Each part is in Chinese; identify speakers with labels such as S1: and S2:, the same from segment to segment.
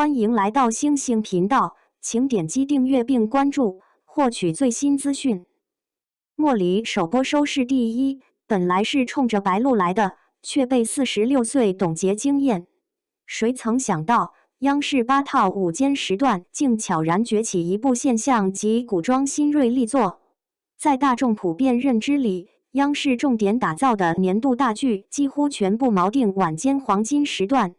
S1: 欢迎来到星星频道，请点击订阅并关注，获取最新资讯。莫离首播收视第一，本来是冲着白鹿来的，却被46岁董洁惊艳。谁曾想到，央视8套午间时段竟悄然崛起一部现象级古装新锐力作。在大众普遍认知里，央视重点打造的年度大剧几乎全部锚定晚间黄金时段。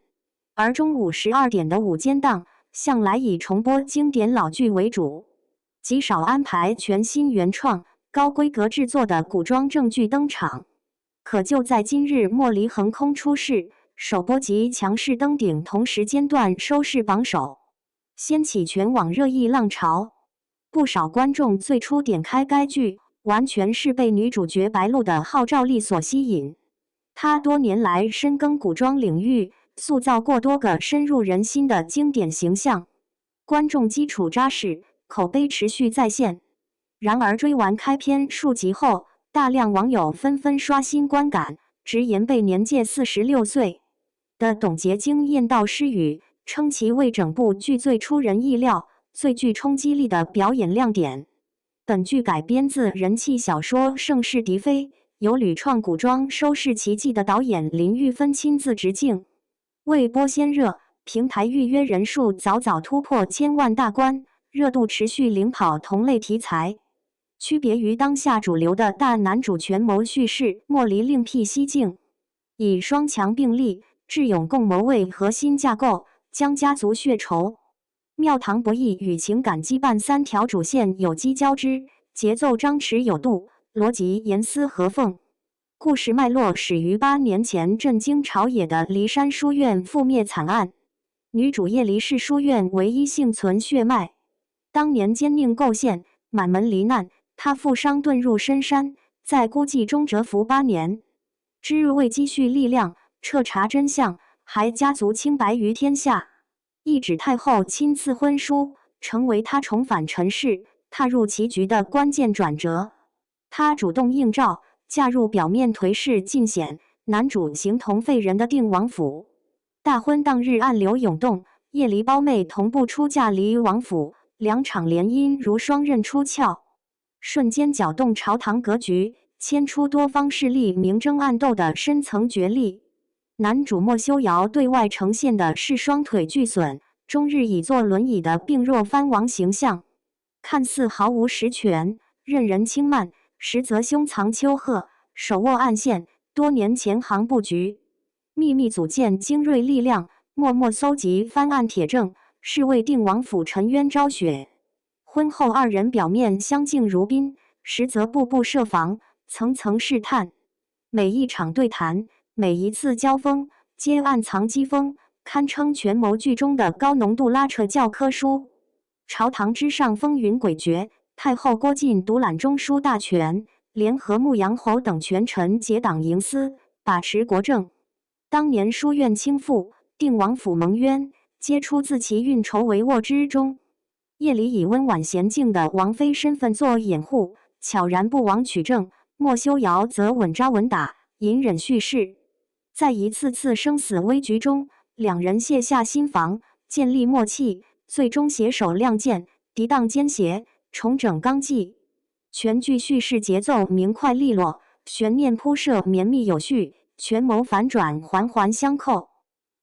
S1: 而中午12点的午间档，向来以重播经典老剧为主，极少安排全新原创、高规格制作的古装正剧登场。可就在今日，莫离横空出世，首播即强势登顶同时间段收视榜首，掀起全网热议浪潮。不少观众最初点开该剧，完全是被女主角白鹿的号召力所吸引。她多年来深耕古装领域，塑造过多个深入人心的经典形象，观众基础扎实，口碑持续在线。然而追完开篇数集后，大量网友纷纷刷新观感，直言被年届46岁的董洁惊艳到失语，称其为整部剧最出人意料、最具冲击力的表演亮点。本剧改编自人气小说《盛世嫡妃》，由屡创古装收视奇迹的导演林玉芬亲自执镜。为播先热，平台预约人数早早突破1000万大关，热度持续领跑同类题材。区别于当下主流的大男主权谋叙事，莫离另辟蹊径，以双强并立、智勇共谋为核心架构，将家族血仇、庙堂博弈与情感羁绊3条主线有机交织，节奏张弛有度，逻辑严丝合缝。故事脉络始于8年前震惊朝野的骊山书院覆灭惨案。女主叶离是书院唯一幸存血脉，当年奸佞构陷，满门罹难，她负伤遁入深山，在孤寂中蛰伏8年。之日为积蓄力量，彻查真相，还家族清白于天下。懿旨太后亲赐婚书，成为她重返尘世、踏入棋局的关键转折。她主动应召，嫁入表面颓势尽显，男主形同废人的定王府。大婚当日暗流涌动，叶离胞妹同步出嫁离王府，两场联姻如双刃出鞘，瞬间搅动朝堂格局，牵出多方势力明争暗斗的深层角力。男主莫修瑶对外呈现的是双腿俱损、终日以坐轮椅的病弱藩王形象，看似毫无实权、任人轻慢，实则胸藏丘壑，手握暗线，多年前行布局，秘密组建精锐力量，默默搜集翻案铁证，是为定王府沉冤昭雪。婚后二人表面相敬如宾，实则步步设防，层层试探。每一场对谈，每一次交锋，皆暗藏机锋，堪称权谋剧中的高浓度拉扯教科书。朝堂之上风云诡谲，太后郭靖独揽中枢大权，联合牧羊侯等权臣结党营私，把持国政。当年书院倾覆，定王府蒙冤，皆出自其运筹帷幄之中。叶离以温婉娴静的王妃身份做掩护，悄然不枉取正；莫修瑶则稳扎稳打，隐忍蓄势。在一次次生死危局中，两人卸下心防，建立默契，最终携手亮剑，涤荡奸邪，重整纲纪。全剧叙事节奏明快利落，悬念铺设绵密有序，权谋反转环环相扣。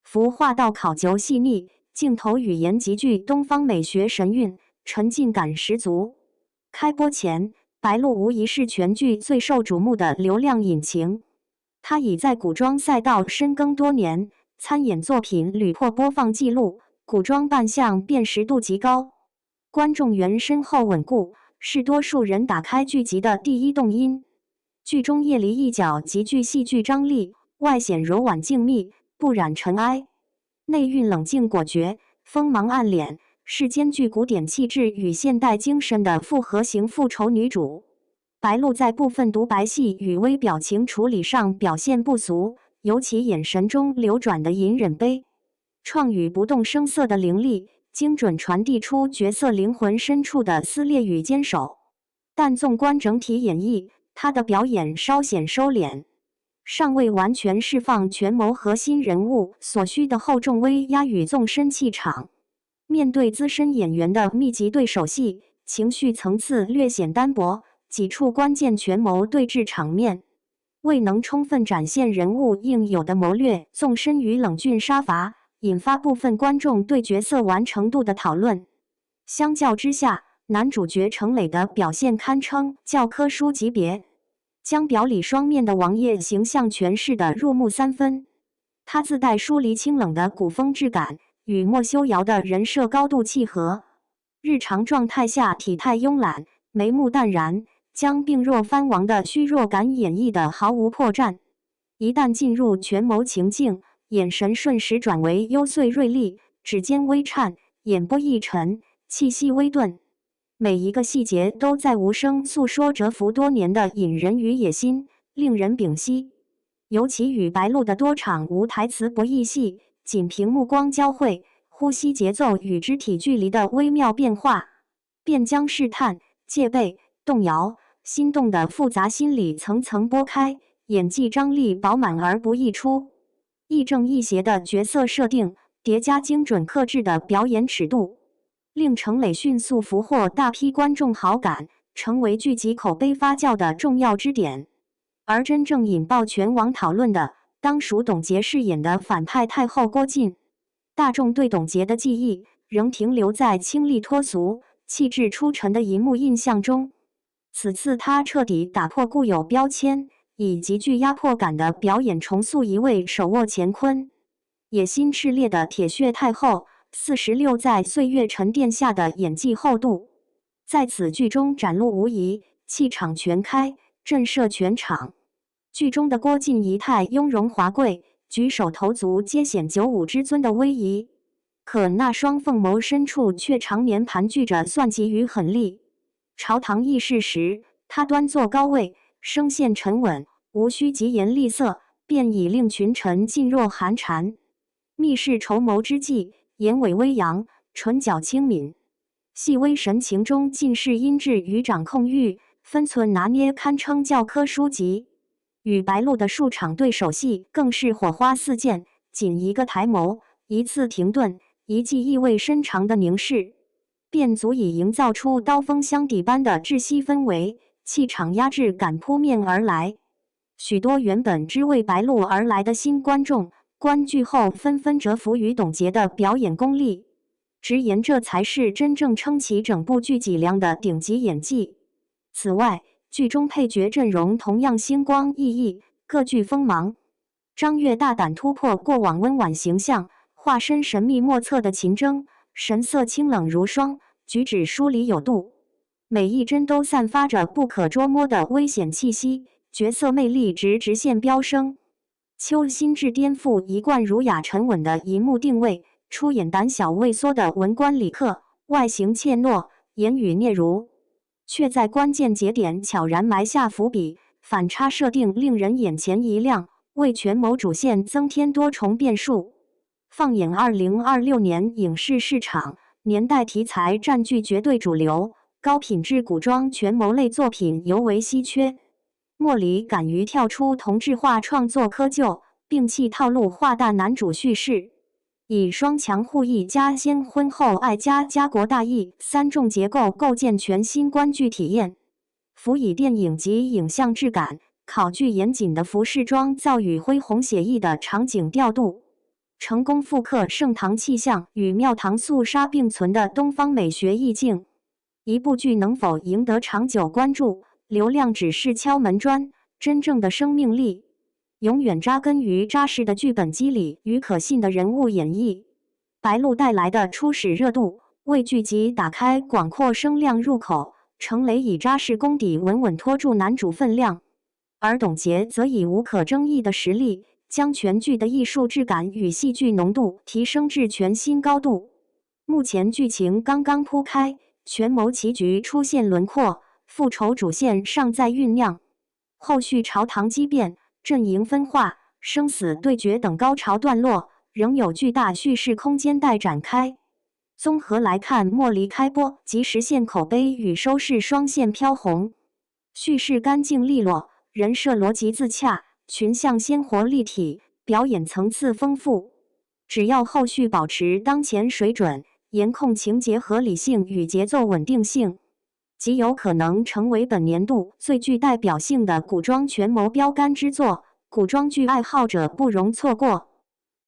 S1: 服化道考究细腻，镜头语言极具东方美学神韵，沉浸感十足。开播前，白鹿无疑是全剧最受瞩目的流量引擎。她已在古装赛道深耕多年，参演作品屡破播放纪录，古装扮相辨识度极高，观众缘深厚稳固，是多数人打开剧集的第一动因。剧中叶离一角极具戏剧张力，外显柔婉静谧，不染尘埃，内蕴冷静果决，锋芒暗敛，是兼具古典气质与现代精神的复合型复仇女主。白鹿在部分独白戏与微表情处理上表现不俗，尤其眼神中流转的隐忍悲怆与不动声色的凌厉，精准传递出角色灵魂深处的撕裂与坚守。但纵观整体演绎，她的表演稍显收敛，尚未完全释放权谋核心人物所需的厚重威压与纵深气场。面对资深演员的密集对手戏，情绪层次略显单薄，几处关键权谋对峙场面未能充分展现人物应有的谋略，纵深于冷峻杀伐，引发部分观众对角色完成度的讨论。相较之下，男主角程磊的表现堪称教科书级别，将表里双面的王爷形象诠释得入木三分。他自带疏离清冷的古风质感，与莫修瑶的人设高度契合。日常状态下体态慵懒，眉目淡然，将病弱藩王的虚弱感演绎得毫无破绽。一旦进入权谋情境，眼神瞬时转为幽邃锐利，指尖微颤，眼波一沉，气息微顿。每一个细节都在无声诉说蛰伏多年的隐忍与野心，令人屏息。尤其与白鹿的多场无台词博弈戏，仅凭目光交汇、呼吸节奏与肢体距离的微妙变化，便将试探、戒备、动摇、心动的复杂心理层层拨开。演技张力饱满而不溢出，亦正亦邪的角色设定叠加精准克制的表演尺度，令程磊迅速俘获大批观众好感，成为剧集口碑发酵的重要支点。而真正引爆全网讨论的，当属董洁饰演的反派太后郭靖。大众对董洁的记忆仍停留在清丽脱俗、气质出尘的一幕印象中。此次她彻底打破固有标签，以极具压迫感的表演重塑一位手握乾坤、野心炽烈的铁血太后46在岁月沉淀下的演技厚度，在此剧中展露无遗，气场全开，震慑全场。剧中的郭靖仪态雍容华贵，举手投足皆显95之尊的威仪，可那双凤眸深处却常年盘踞着算计与狠戾。朝堂议事时，他端坐高位，声线沉稳，无需疾言厉色，便已令群臣噤若寒蝉。密室筹谋之际，眼尾微扬，唇角轻抿，细微神情中尽是阴鸷与掌控欲，分寸拿捏堪称教科书级。与白鹿的数场对手戏更是火花四溅，仅一个抬眸，一次停顿，一记意味深长的凝视，便足以营造出刀锋相抵般的窒息氛围，气场压制感扑面而来。许多原本只为白鹿而来的新观众，观剧后纷纷折服于董洁的表演功力，直言这才是真正撑起整部剧脊梁的顶级演技。此外，剧中配角阵容同样星光熠熠，各具锋芒。张越大胆突破过往温婉形象，化身神秘莫测的秦征，神色清冷如霜，举止疏离有度，每一帧都散发着不可捉摸的危险气息，角色魅力直线飙升。邱心志颠覆一贯儒雅沉稳的银幕定位，出演胆小畏缩的文官李克，外形怯懦，言语嗫嚅，却在关键节点悄然埋下伏笔，反差设定令人眼前一亮，为权谋主线增添多重变数。放眼2026年影视市场，年代题材占据绝对主流，高品质古装权谋类作品尤为稀缺。莫离敢于跳出同质化创作窠臼，摒弃套路化大男主叙事，以双强互益加先婚后爱加家国大义三重结构构建全新观剧体验。辅以电影及影像质感，考据严谨的服饰妆造与恢宏写意的场景调度，成功复刻盛唐气象与庙堂肃杀并存的东方美学意境。一部剧能否赢得长久关注，流量只是敲门砖，真正的生命力永远扎根于扎实的剧本肌理与可信的人物演绎。白鹿带来的初始热度，为剧集打开广阔声量入口，程磊以扎实功底稳稳拖住男主分量，而董洁则以无可争议的实力，将全剧的艺术质感与戏剧浓度提升至全新高度。目前剧情刚刚铺开，权谋棋局出现轮廓，复仇主线尚在酝酿，后续朝堂激变、阵营分化、生死对决等高潮段落，仍有巨大叙事空间待展开。综合来看，莫离开播即实现口碑与收视双线飘红，叙事干净利落，人设逻辑自洽，群像鲜活立体，表演层次丰富。只要后续保持当前水准，严控情节合理性与节奏稳定性，极有可能成为本年度最具代表性的古装权谋标杆之作，古装剧爱好者不容错过。